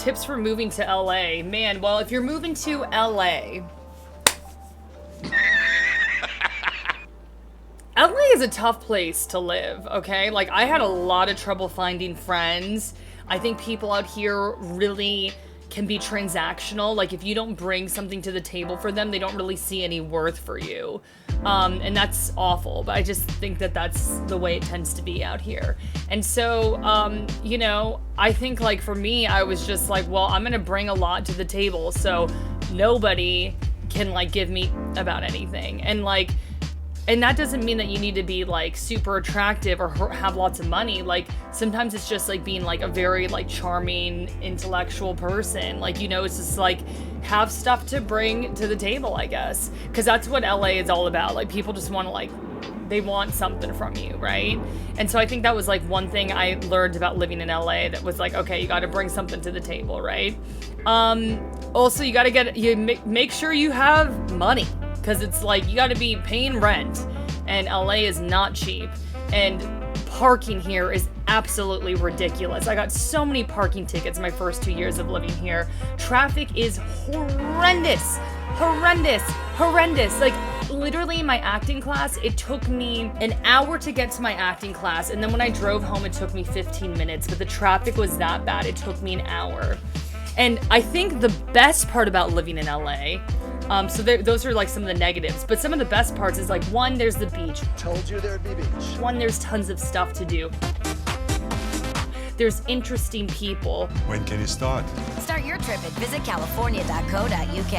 tips for moving to LA. Man, well, if you're moving to LA, LA is a tough place to live, okay? Like, I had a lot of trouble finding friends. I think people out here really can be transactional. Like, if you don't bring something to the table for them, they don't really see any worth for you. And that's awful, but I just think that that's the way it tends to be out here. And so, you know, I think, like, for me, I was just like, well, I'm gonna bring a lot to the table, so nobody can, like, give me about anything. And, like, and that doesn't mean that you need to be, like, super attractive or have lots of money. Like, sometimes it's just, like, being, like, a very, like, charming, intellectual person. Like, you know, it's just, like, have stuff to bring to the table, I guess. Because that's what LA is all about. Like, people just want to, like, they want something from you, right? And so I think that was, like, one thing I learned about living in LA that was, like, okay, you got to bring something to the table, right? Also, you got to make sure you have money. Because it's like, you gotta be paying rent, and LA is not cheap, and parking here is absolutely ridiculous. I got so many parking tickets my first 2 years of living here. Traffic is horrendous. Like, literally in my acting class, it took me an hour to get to my acting class, and then when I drove home, it took me 15 minutes, but the traffic was that bad, it took me an hour. And I think the best part about living in LA, so those are like some of the negatives, but some of the best parts is, like, one, there's the beach. Told you there'd be beach. One, there's tons of stuff to do. There's interesting people. When can you start? Start your trip at visitcalifornia.co.uk.